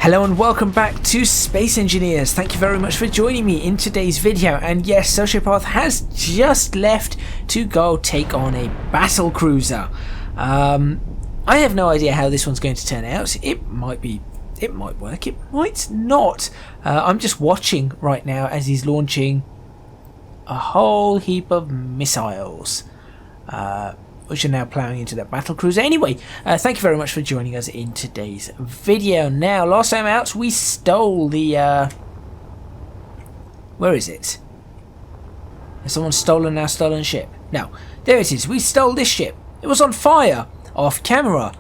Hello and welcome back to Space Engineers. Thank you very much for joining me in today's video. And yes, Sociopath has just left to go take on a battle cruiser. I have no idea how this one's going to turn out. It might work, it might not. I'm just watching right now as he's launching a whole heap of missiles, which are now ploughing into that battle cruiser. Anyway, thank you very much for joining us in today's video. Now, last time out, we stole the... where is it? Has someone stolen our stolen ship? No, there it is. We stole this ship. It was on fire, off camera.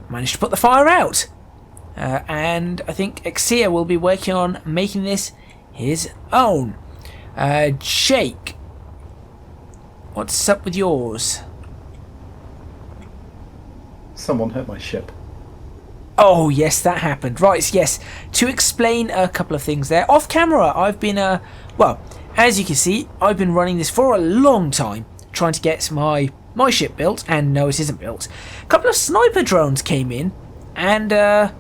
Managed to put the fire out. And I think Exia will be working on making this his own. Jake, what's up with yours? Someone hit my ship. Oh yes, that happened. Right, yes. To explain a couple of things there. Off camera, I've been, well, as you can see, I've been running this for a long time, trying to get my ship built, and no, it isn't built. A couple of sniper drones came in, and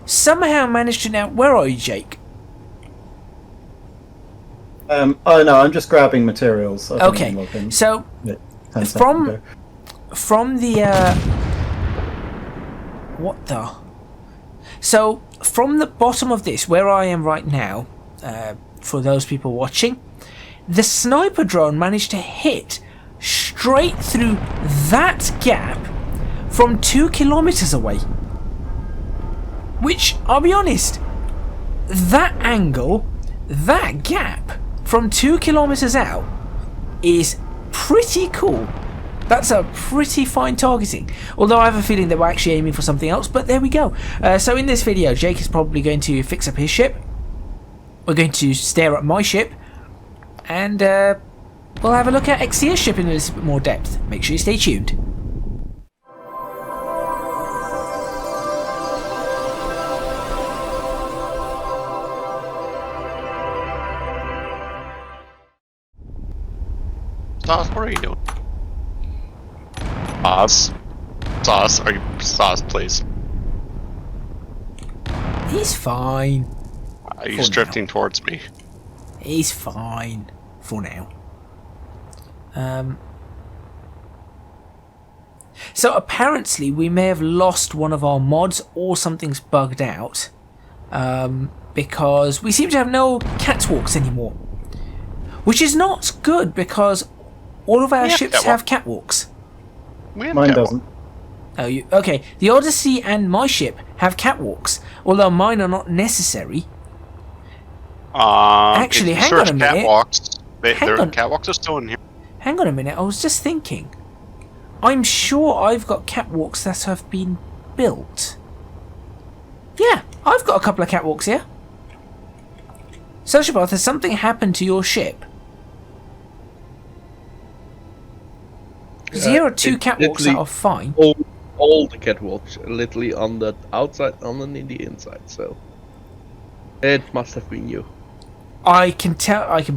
somehow managed to... Now, where are you, Jake? Oh no, I'm just grabbing materials. Okay, so from the what the? So from the bottom of this, where I am right now, for those people watching, the sniper drone managed to hit straight through that gap from 2 kilometers away. Which, I'll be honest, that angle, that gap from 2 kilometers out is pretty cool. That's a pretty fine targeting. Although I have a feeling they were actually aiming for something else, but there we go. So in this video, Jake is probably going to fix up his ship. We're going to stare at my ship. And we'll have a look at Exia's ship in a little bit more depth. Make sure you stay tuned. Sauce, what are you doing? Sauce? Sauce, are you... Sauce, please. He's fine. He's drifting towards me. He's fine. For now. So apparently we may have lost one of our mods, or something's bugged out. Because we seem to have no catwalks anymore. Which is not good, because all of our ships have catwalks. Mine doesn't. Oh, okay. The Odyssey and my ship have catwalks, although mine are not necessary. Actually, hang on a minute. Catwalks are still in here. Hang on a minute. I was just thinking. I'm sure I've got catwalks that have been built. Yeah, I've got a couple of catwalks here. Sociopath, has something happened to your ship? Because here are 2 catwalks that are fine. All the catwalks, literally on the outside and on the inside. So it must have been you. I can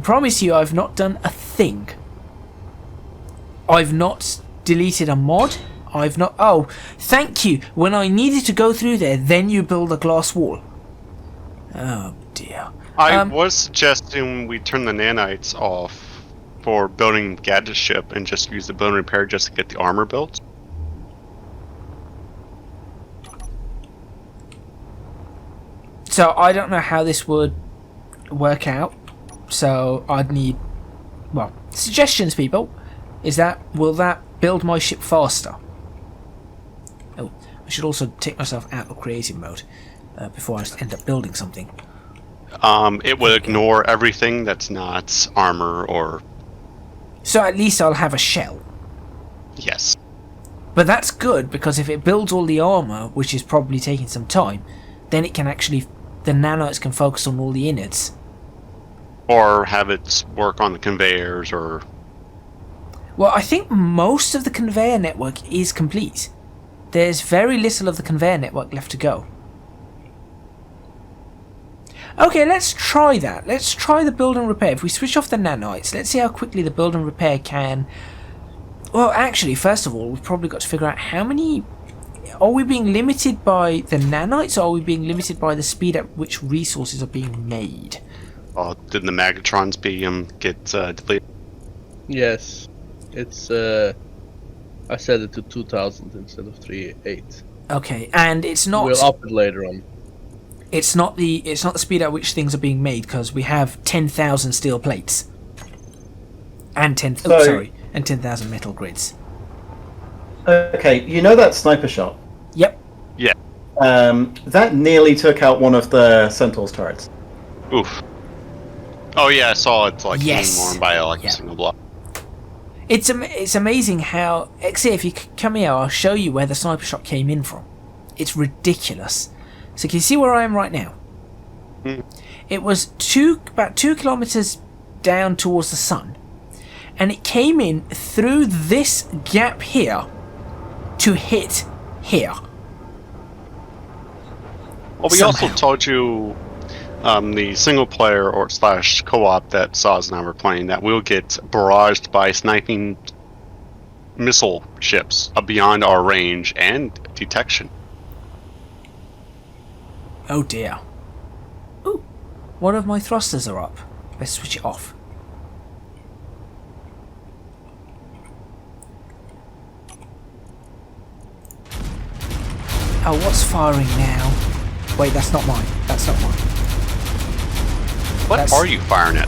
promise you, I've not done a thing. I've not deleted a mod. I've not. Oh, thank you. When I needed to go through there, then you build a glass wall. Oh dear. I was suggesting we turn the nanites off for building Gadget's ship and just use the build and repair just to get the armor built. So I don't know how this would work out. So I'd need, well, suggestions, people. Will that build my ship faster? Oh, I should also take myself out of creative mode before I end up building something. It will ignore everything that's not armor or... So at least I'll have a shell. Yes. But that's good, because if it builds all the armor, which is probably taking some time, then it can actually... the nanites can focus on all the innards. Or have it work on the conveyors, or... Well, I think most of the conveyor network is complete. There's very little of the conveyor network left to go. Okay, let's try that. Let's try the build and repair. If we switch off the nanites, let's see how quickly the build and repair can... Well, actually, first of all, we've probably got to figure out how many are we being limited by the nanites, or are we being limited by the speed at which resources are being made? Oh, did the Magatrons get deleted? Yes, it's I set it to 2,000 instead of 3.8. Okay, and it's not. We'll up it later on. It's not the speed at which things are being made, because we have 10,000 steel plates and 10,000 metal grids. Okay, you know that sniper shot? Yep. Yeah. That nearly took out one of the Centaur's turrets. Oof. Oh yeah, I saw it like Yes. being worn by like Yeah. a single block. It's amazing how Exia, if you come here, I'll show you where the sniper shot came in from. It's ridiculous. So can you see where I am right now? It was about 2 kilometers down towards the sun, and it came in through this gap here to hit here. Well, we Somehow. also told you the single player or slash co-op that Saz and I were playing that we'll get barraged by sniping missile ships beyond our range and detection. Oh dear. Ooh, one of my thrusters are up. Let's switch it off. Oh, what's firing now? Wait, that's not mine. That's not mine. What That's- are you firing at?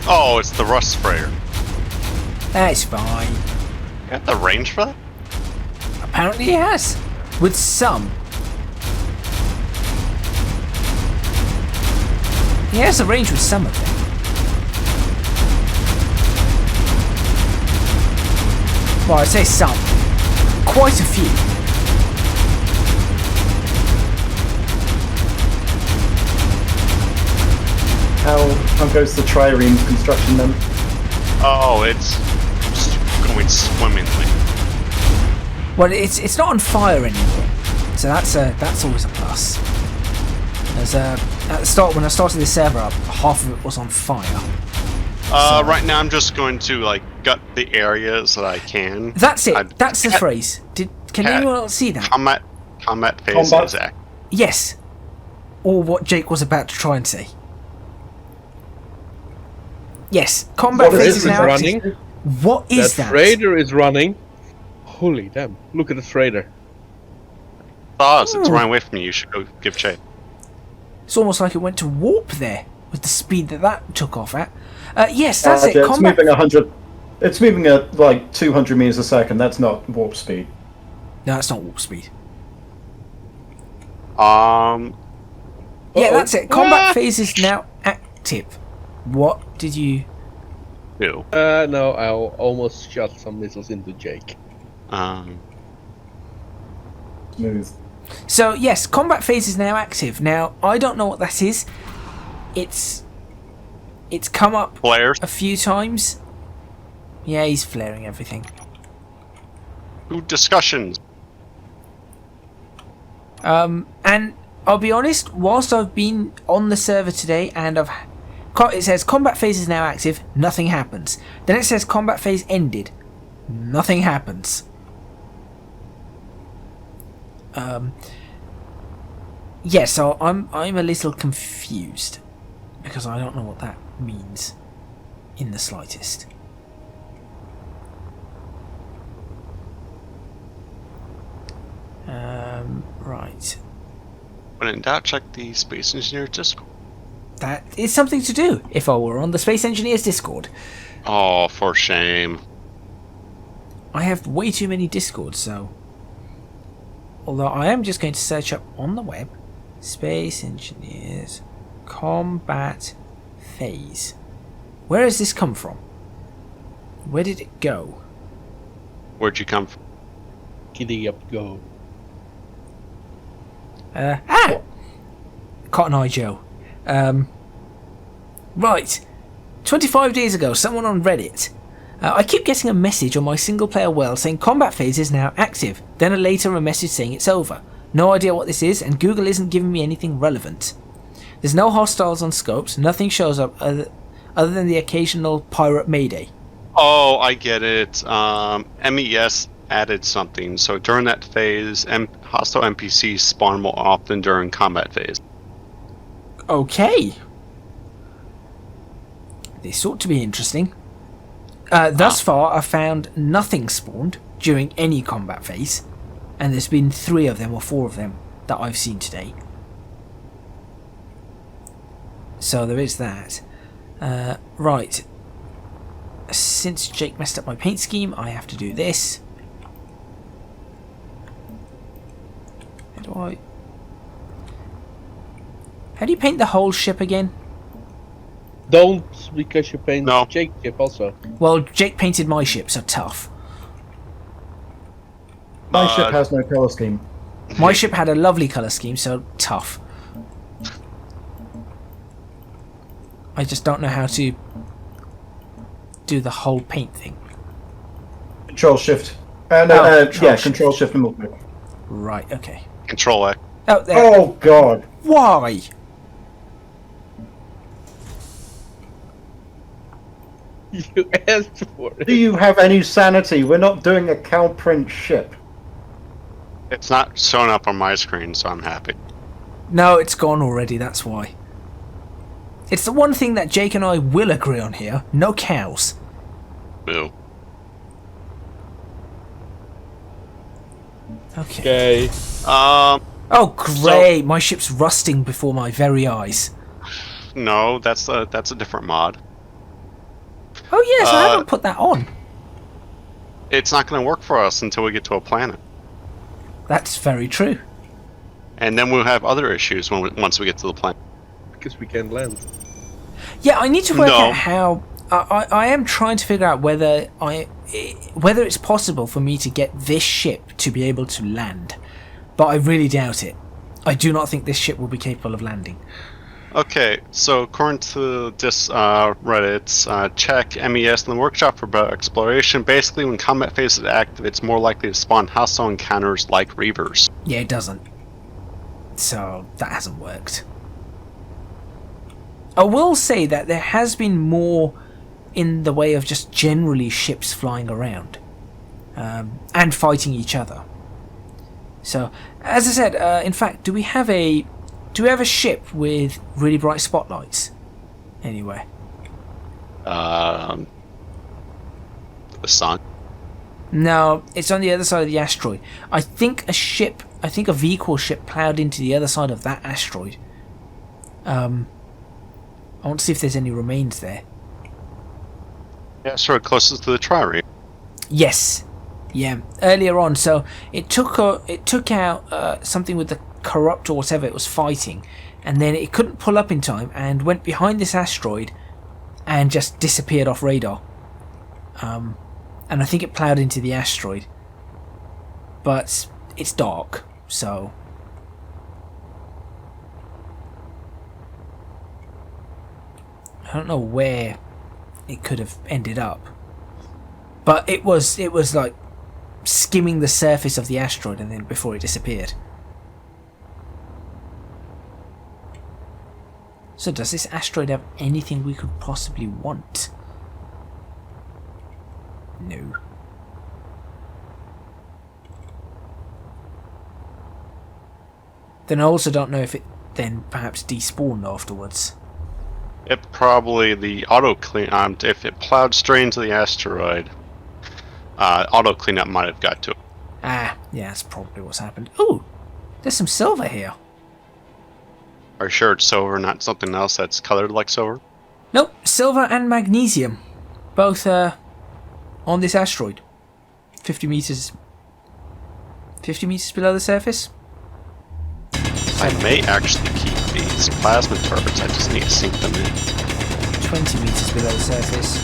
Oh, it's the rust sprayer. That's fine. You got the range for that? Apparently he has. With some. He has a range with some of them. Well, I say some. Quite a few. How goes the trireme construction then? Oh, it's going swimmingly. Well, it's not on fire anymore, so that's always a plus. There's at the start, when I started this server up, half of it was on fire. Right now I'm just going to like gut the areas that I can. That's it. That's the phrase. Can Cat- anyone else see that? Combat phase Combat. is active. Yes. Or what Jake was about to try and say. Yes, combat What phase is is now running? active. What is That that? freighter is running. Holy damn! Look at the freighter. Saz, it's Ooh. running away from you. You should go give chase. It's almost like it went to warp there with the speed that took off at. Yes, that's it. Yeah, it's Combat. moving 100. It's moving at like 200 meters a second. That's not warp speed. No, that's not warp speed. Um, Yeah, Uh-oh. that's it. Combat phase is now active. What did you? do. No, I almost shot some missiles into Jake. Smooth. So yes, combat phase is now active. Now I don't know what that is. It's come up Flares. a few times. Yeah, he's flaring everything. Discussions. And I'll be honest, whilst I've been on the server today and it says combat phase is now active, nothing happens. Then it says combat phase ended, nothing happens. Yeah, so I'm a little confused because I don't know what that means in the slightest. Right. When in doubt, check the Space Engineer Discord. That is something to do if I were on the Space Engineers Discord. Oh, for shame. I have way too many Discords, so... Although I am just going to search up on the web Space Engineers Combat Phase. Where has this come from? Where did it go? Where'd you come from? Giddy up, go. Cotton Eye Joe. Right. 25 days ago, someone on Reddit. I keep getting a message on my single player world saying combat phase is now active. Then later a message saying it's over. No idea what this is, and Google isn't giving me anything relevant. There's no hostiles on scopes, nothing shows up other than the occasional pirate mayday. Oh, I get it. MES added something. So during that phase, hostile NPCs spawn more often during combat phase. Okay. This ought to be interesting. Thus far, I've found nothing spawned during any combat phase, and there's been 3 of them or 4 of them that I've seen today. So there is that. Right. Since Jake messed up my paint scheme, I have to do this. How do you paint the whole ship again? Don't, because you paint No. Jake's ship also. Well, Jake painted my ship, so tough. My ship has no color scheme. My ship had a lovely colour scheme, so tough. I just don't know how to do the whole paint thing. Control Shift. Control Shift and move. Right, okay. Control X. Oh, there. Oh God! Why? You asked for it. Do you have any sanity? We're not doing a cow print ship. It's not showing up on my screen, so I'm happy. No, it's gone already, that's why. It's the one thing that Jake and I will agree on here. No cows. Boo. Okay. Okay. Oh, great! My ship's rusting before my very eyes. No, that's a different mod. Oh yes, I haven't put that on. It's not going to work for us until we get to a planet, That's very true. and then we'll have other issues once we get to the planet. Because we can't land. Yeah, I need to work No. out how. I am trying to figure out whether it's possible for me to get this ship to be able to land, but I really doubt it. I do not think this ship will be capable of landing. Okay, so according to this Reddit, check MES in the workshop for better exploration. Basically, when combat phase is active, it's more likely to spawn hostile encounters like Reavers. Yeah, it doesn't. So that hasn't worked. I will say that there has been more in the way of just generally ships flying around and fighting each other. So, as I said, in fact, do we have a ship with really bright spotlights anywhere? The sun. No, it's on the other side of the asteroid. I think a V-Core ship ploughed into the other side of that asteroid. I want to see if there's any remains there. Yeah, sort of closest to the Tri-Reef. Yes, yeah. Earlier on, so it took out something with the corrupt or whatever it was fighting, and then it couldn't pull up in time and went behind this asteroid and just disappeared off radar. And I think it ploughed into the asteroid, but it's dark, so. I don't know where it could have ended up, but it was like skimming the surface of the asteroid and then before it disappeared. So does this asteroid have anything we could possibly want? No. Then I also don't know if it then perhaps despawned afterwards. It probably the auto clean. If it plowed straight into the asteroid, auto cleanup might have got to it. Ah, yeah, that's probably what's happened. Ooh, there's some silver here. Are you sure it's silver, not something else that's colored like silver? Nope, silver and magnesium, both on this asteroid. 50 meters below the surface. I may actually keep these plasma turrets. I just need to sink them in. 20 meters below the surface.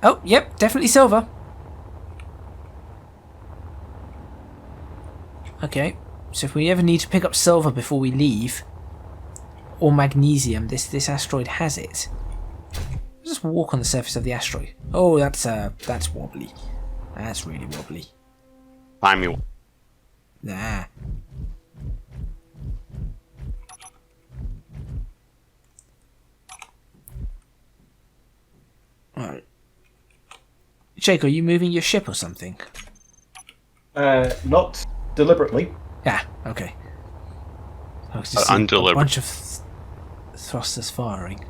Oh, yep, definitely silver. Okay, so if we ever need to pick up silver before we leave, or magnesium, this asteroid has it. Just walk on the surface of the asteroid. Oh, that's wobbly. That's really wobbly. Find me. Nah. Alright, Jake, are you moving your ship or something? Not deliberately. Yeah, okay. I can just see Undeliberate. a bunch of thrusters firing.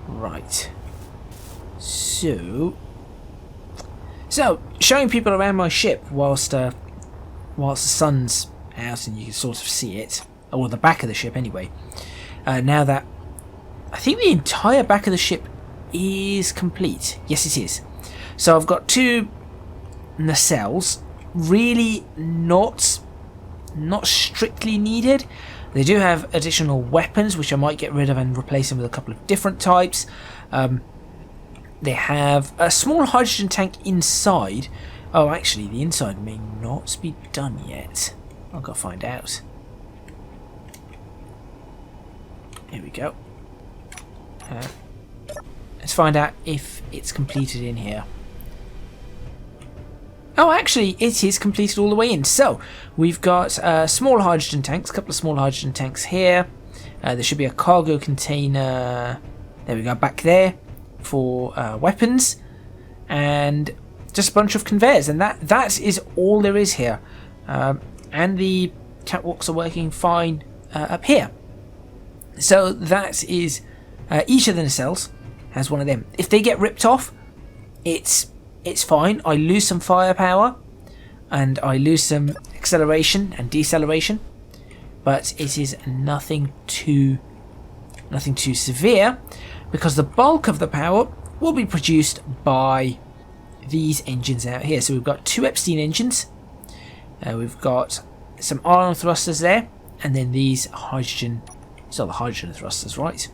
Right. So, showing people around my ship whilst the sun's out and you can sort of see it, or the back of the ship anyway. Now that I think the entire back of the ship is complete. Yes, it is. So I've got 2 nacelles. Really not strictly needed. They do have additional weapons which I might get rid of and replace them with a couple of different types. They have a small hydrogen tank inside. Oh, actually, the inside may not be done yet. I've got to find out. Here we go. Let's find out if it's completed in here. Oh, actually, it is completed all the way in. So, we've got small hydrogen tanks, a couple of small hydrogen tanks here. There should be a cargo container, there we go, back there for weapons. And just a bunch of conveyors. And that is all there is here. And the catwalks are working fine up here. So, that is each of the nacelles has one of them. If they get ripped off, it's fine. I lose some firepower and I lose some acceleration and deceleration, but it is nothing too severe because the bulk of the power will be produced by these engines out here. So we've got 2 Epstein engines, we've got some ion thrusters there, and then these hydrogen. These are the hydrogen thrusters, right?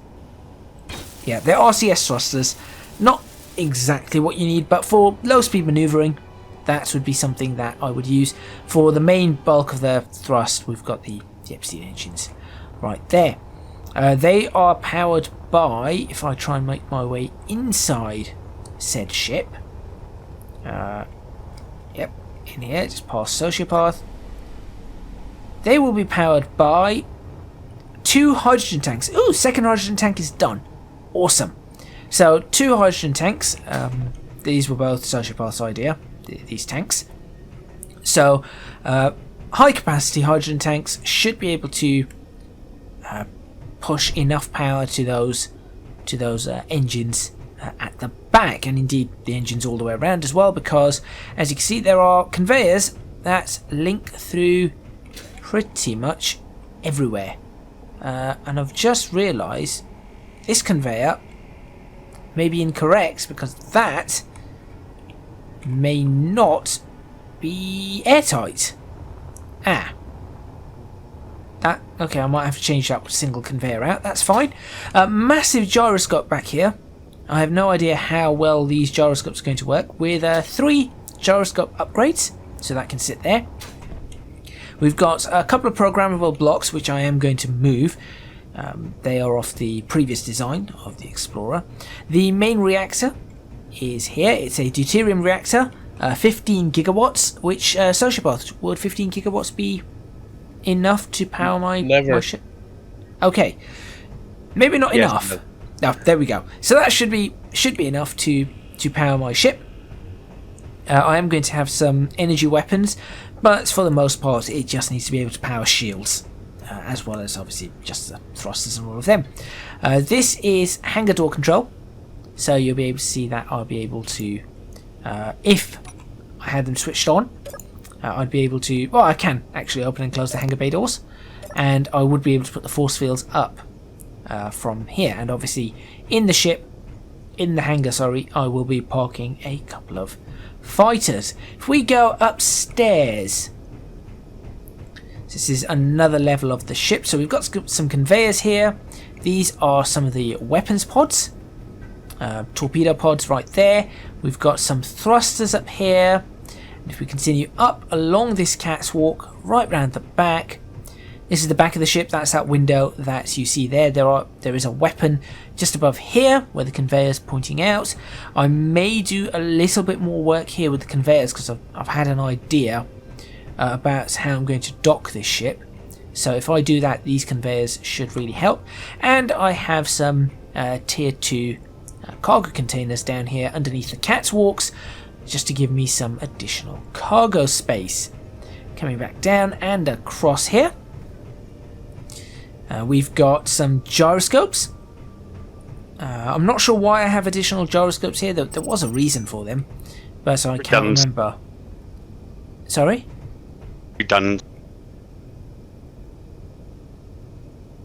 Yeah, they're RCS thrusters. Not exactly what you need, but for low speed maneuvering, that would be something that I would use. For the main bulk of the thrust, we've got the Epstein engines right there. They are powered by, if I try and make my way inside said ship, yep, in here, just past Sociopath, they will be powered by 2 hydrogen tanks. Ooh, second hydrogen tank is done. Awesome. So 2 hydrogen tanks. These were both Sociopath's idea, these tanks. So high capacity hydrogen tanks should be able to push enough power to those engines at the back, and indeed the engines all the way around as well, because as you can see there are conveyors that link through pretty much everywhere. And I've just realised this conveyor may be incorrect because that may not be airtight. Okay, I might have to change that single conveyor out. That's fine. Massive gyroscope back here. I have no idea how well these gyroscopes are going to work with 3 gyroscope upgrades, so that can sit there. We've got a couple of programmable blocks which I am going to move. They are off the previous design of the Explorer. The main reactor is here. It's a deuterium reactor, 15 gigawatts, which Sociopath, would 15 gigawatts be enough to power my ship? Okay, maybe not enough. No, there we go. So that should be enough to power my ship. I am going to have some energy weapons, but for the most part it just needs to be able to power shields, as well as obviously just the thrusters and all of them. This is hangar door control, so you'll be able to see that I'll be able to, if I had them switched on, I'd be able to, well, I can actually open and close the hangar bay doors, and I would be able to put the force fields up from here. And obviously in the ship, in the hangar, sorry, I will be parking a couple of fighters. If we go upstairs, this is another level of the ship, so we've got some conveyors here. These are some of the weapons pods, torpedo pods right there. We've got some thrusters up here. And if we continue up along this catwalk right round the back, this is the back of the ship. That's that window that you see there. There is a weapon just above here where the conveyor's pointing out. I may do a little bit more work here with the conveyors because I've had an idea about how I'm going to dock this ship. So if I do that, these conveyors should really help. And I have some tier 2 cargo containers down here underneath the catwalks, just to give me some additional cargo space. Coming back down and across here, we've got some gyroscopes. I'm not sure why I have additional gyroscopes here. There was a reason for them, but I can't remember. Sorry? Redundant.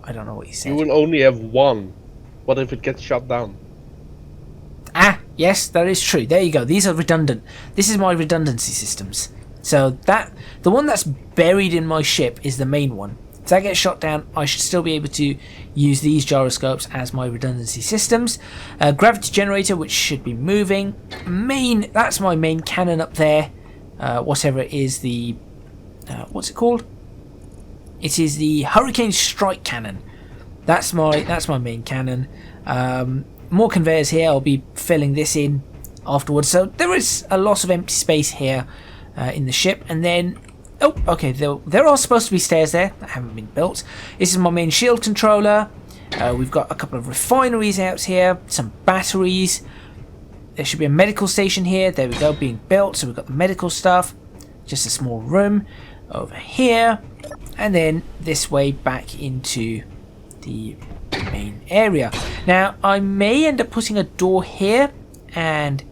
I don't know what you said. You will only have one. What if it gets shut down? Ah, yes, that is true. There you go. These are redundant. This is my redundancy systems. So the one that's buried in my ship is the main one. If that gets shot down, I should still be able to use these gyroscopes as my redundancy systems. Gravity generator, which should be moving. That's my main cannon up there. Whatever it is, the what's it called? It is the Hurricane Strike Cannon. That's my main cannon. More conveyors here. I'll be filling this in afterwards. So there is a lot of empty space here in the ship. And then, oh, okay, there are supposed to be stairs there that haven't been built. This is my main shield controller. We've got a couple of refineries out here, some batteries. There should be a medical station here. There we go, being built. So we've got the medical stuff. Just a small room over here. And then this way back into the main area. Now, I may end up putting a door here and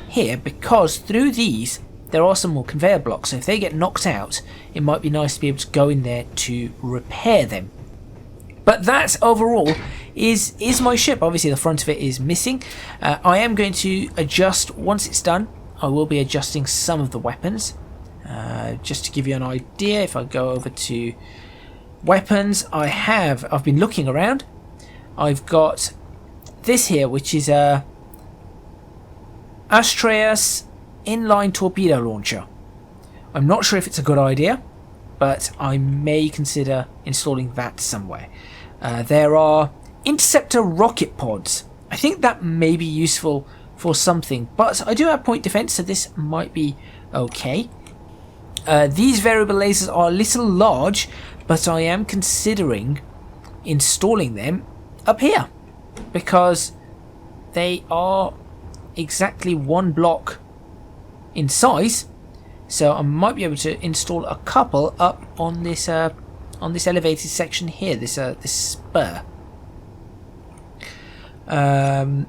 here, because through these there are some more conveyor blocks. So if they get knocked out, it might be nice to be able to go in there to repair them. But that overall is my ship. Obviously the front of it is missing. I am going to adjust, once it's done, I will be adjusting some of the weapons. Just to give you an idea, if I go over to weapons, I've been looking around. I've got this here, which is a Astreus inline torpedo launcher. I'm not sure if it's a good idea, but I may consider installing that somewhere. There are interceptor rocket pods. I think that may be useful for something, but I do have point defense, so this might be okay. These variable lasers are a little large, but I am considering installing them up here because they are exactly one block in size, so I might be able to install a couple up on this elevated section here, this spur. Then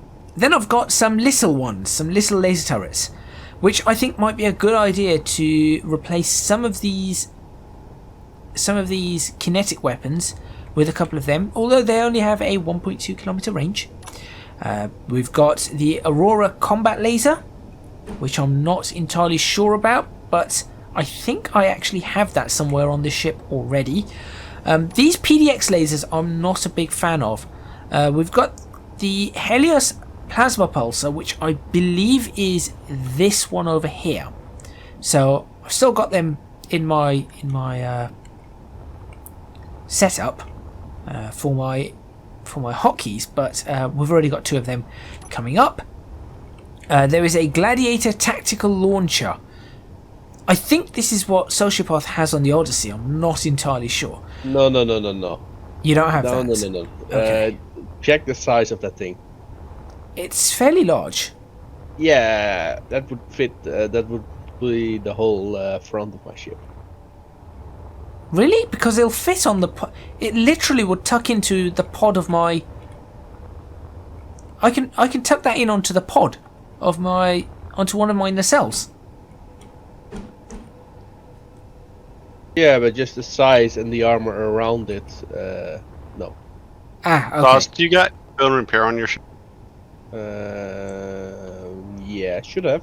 I've got some little ones, some little laser turrets, which I think might be a good idea to replace some of these kinetic weapons with a couple of them, although they only have a 1.2 kilometer range. We've got the Aurora combat laser, which I'm not entirely sure about, but I think I actually have that somewhere on this ship already. These PDX lasers I'm not a big fan of. We've got the Helios plasma pulsar, which I believe is this one over here. So I've still got them in my setup for my hotkeys, but we've already got two of them coming up. There is a Gladiator tactical launcher. I think this is what Sociopath has on the Odyssey. I'm not entirely sure. No. You don't have that? No. Okay. Check the size of that thing. It's fairly large. Yeah, that would fit. That would be the whole front of my ship. Really? Because it'll fit on the it literally would tuck into the pod of my... I can tuck that in onto the pod of my... onto one of my nacelles. Yeah, but just the size and the armor around it, no. Ah, okay. Boss, do you got build and repair on your ship? Yeah, should have.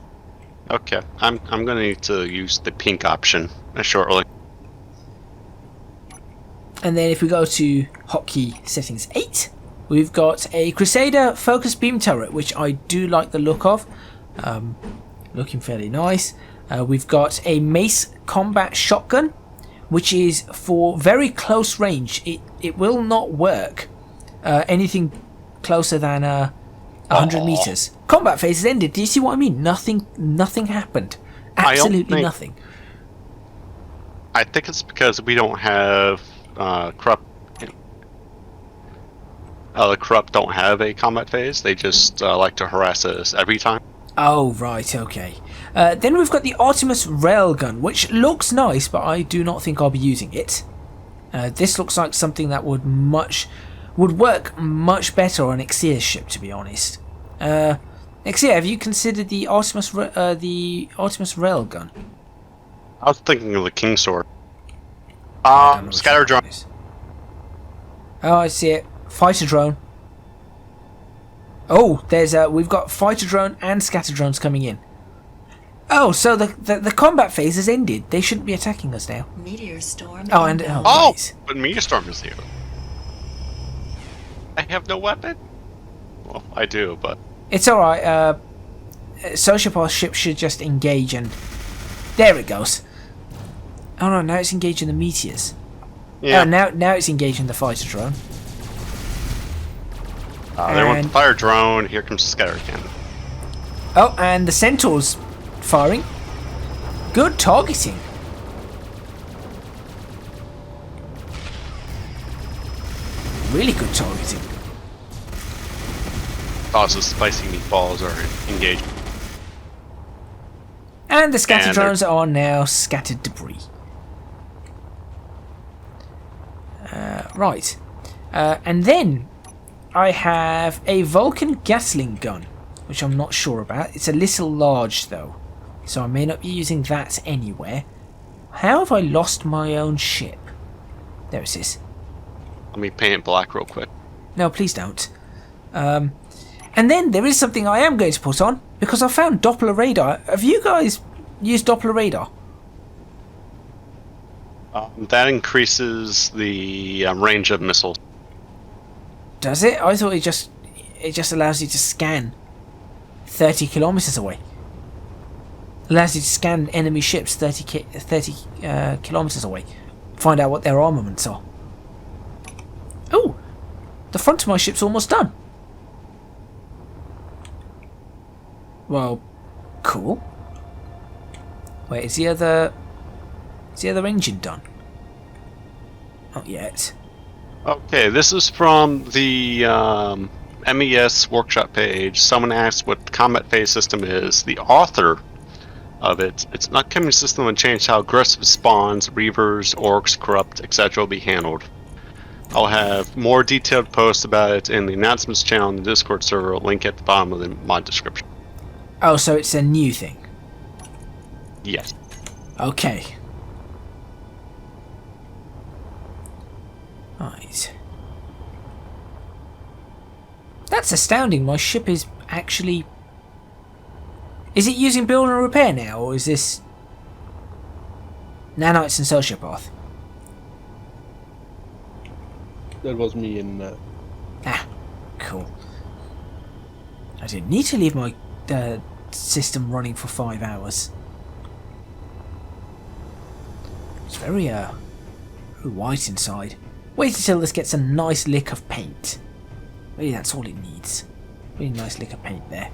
Okay, I'm gonna need to use the pink option shortly. And then if we go to hotkey settings 8, we've got a Crusader focus beam turret, which I do like the look of. Looking fairly nice. We've got a Mace combat shotgun, which is for very close range. It will not work anything closer than 100 meters. Combat phase has ended. Do you see what I mean? Nothing happened. Absolutely nothing. I think it's because we don't have corrupt. The corrupt don't have a combat phase. They just like to harass us every time. Oh, right, okay. Then we've got the Artemis Railgun, which looks nice, but I do not think I'll be using it. This looks like something that would work much better on Exia's ship, to be honest. Exia, have you considered the Artemis Railgun? I was thinking of the King Sword. I don't know which Scatter one drone. it is. Oh, I see it. Fighter drone. Oh, we've got fighter drone and scatter drones coming in. Oh, so the combat phase has ended. They shouldn't be attacking us now. Meteor storm. Right. But Meteor Storm is here. I have no weapon. Well, I do, but It's alright. Sociopath's ship should just engage and... There it goes. Oh no, now it's engaging the meteors. yeah. Oh, now it's engaging the fighter drone. There went the fire drone. Here comes the scatter cannon. Oh, and the Centaur's firing. Good targeting. Really good targeting. Also, spicy meatballs are engaged. And the scatter And drones are now scattered debris. Right. And then I have a Vulcan Gatling gun, which I'm not sure about. It's a little large though, so I may not be using that anywhere. How have I lost my own ship? There it is. Let me paint it black real quick. No, please don't. And then there is something I am going to put on, because I found Doppler radar. Have you guys used Doppler radar? That increases the range of missiles. Does it? I thought it just allows you to scan 30 kilometers away. Allows you to scan enemy ships 30 kilometers away. Find out what their armaments are. Oh, the front of my ship's almost done. Well, cool. Wait, is the other engine done? Not yet. Okay, this is from the MES workshop page. Someone asked what the combat phase system is. The author of its an upcoming system will change how aggressive spawns, reavers, orcs, corrupt, etc. will be handled. I'll have more detailed posts about it in the announcements channel in the Discord server. Link at the bottom of the mod description. Oh, so it's a new thing. Yes. Okay. Right. That's astounding. My ship is actually... Is it using build and repair now, or is this... Nanites and Sociopath? That was me in... Ah, cool. I didn't need to leave my system running for 5 hours. It's very white inside. Wait until this gets a nice lick of paint. Really, that's all it needs. Really nice lick of paint there.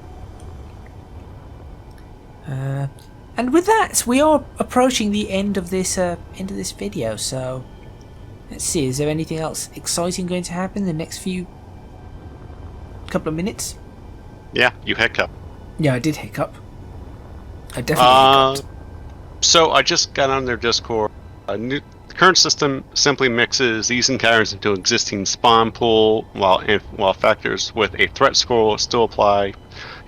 And with that, we are approaching the end of this video. So let's see. Is there anything else exciting going to happen in the next couple of minutes? Yeah, you hiccup. Yeah, I did hiccup. I definitely hiccuped. So I just got on their Discord. The current system simply mixes these encounters into existing spawn pool, while factors with a threat score will still apply.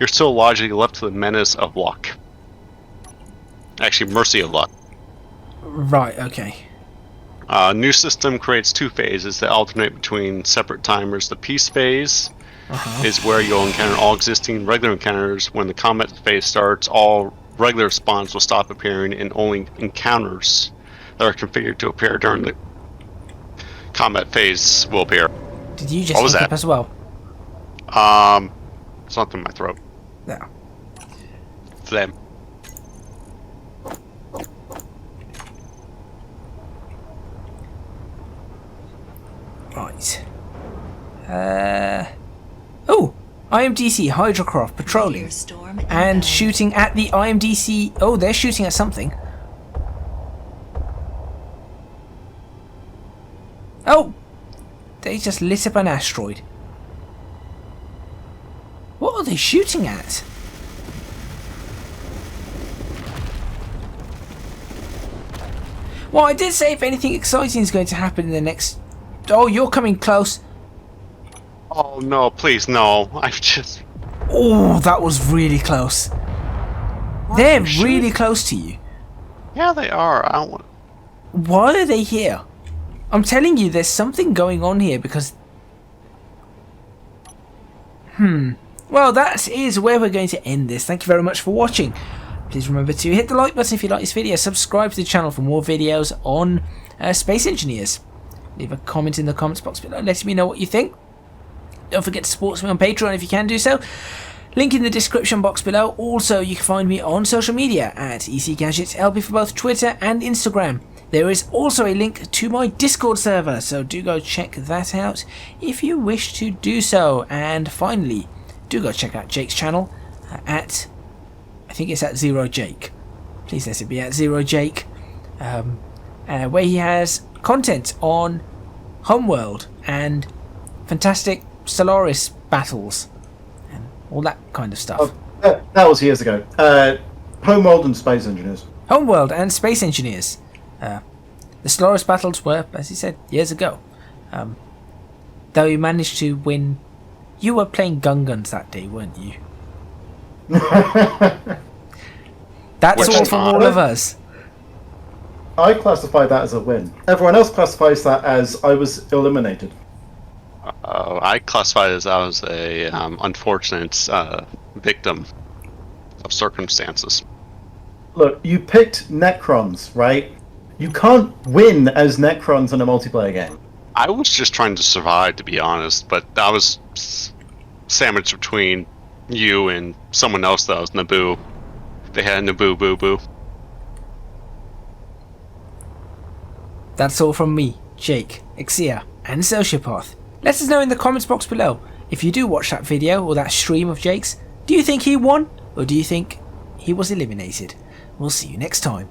You're still logically left to the menace of luck. Actually, mercy of luck. Right. Okay. New system creates two phases that alternate between separate timers. The peace phase is where you'll encounter all existing regular encounters. When the combat phase starts, all regular spawns will stop appearing and only encounters that are configured to appear during the combat phase will appear. Did you just hiccup as well? Something in my throat. No. Phlegm. Right. Oh! IMDC Hydrocraft patrolling. And shooting at the IMDC... Oh, they're shooting at something. Oh! They just lit up an asteroid. What are they shooting at? Well, I did say if anything exciting is going to happen in the next... Oh, you're coming close. Oh no, please no. I've just... Oh, that was really close. They're really close to you. Yeah, they are. I don't want... Why are they here? I'm telling you, there's something going on here because... Well, that is where we're going to end this. Thank you very much for watching. Please remember to hit the like button if you like this video. Subscribe to the channel for more videos on Space Engineers. Leave a comment in the comments box below letting me know what you think. Don't forget to support me on Patreon if you can do so. Link in the description box below. Also, you can find me on social media at ECGadgetsLB for both Twitter and Instagram. There is also a link to my Discord server, so do go check that out if you wish to do so. And finally, do go check out Jake's channel at... I think it's at Zero Jake. Please let it be at Zero Jake. Where he has content on Homeworld and fantastic Solaris battles and all that kind of stuff. Oh, that was years ago. Homeworld and Space Engineers. Homeworld and Space Engineers. The Solaris battles were, as he said, years ago. Though you managed to win... You were playing gun guns that day, weren't you? That's all from all of us. I classify that as a win. Everyone else classifies that as I was eliminated. I classify it as I was a unfortunate victim of circumstances. Look, you picked Necrons, right? You can't win as Necrons in a multiplayer game. I was just trying to survive, to be honest, but I was sandwiched between you and someone else that was Naboo. They had Naboo Boo Boo. That's all from me, Jake, Exia, and Sociopath. Let us know in the comments box below if you do watch that video or that stream of Jake's. Do you think he won, or do you think he was eliminated? We'll see you next time.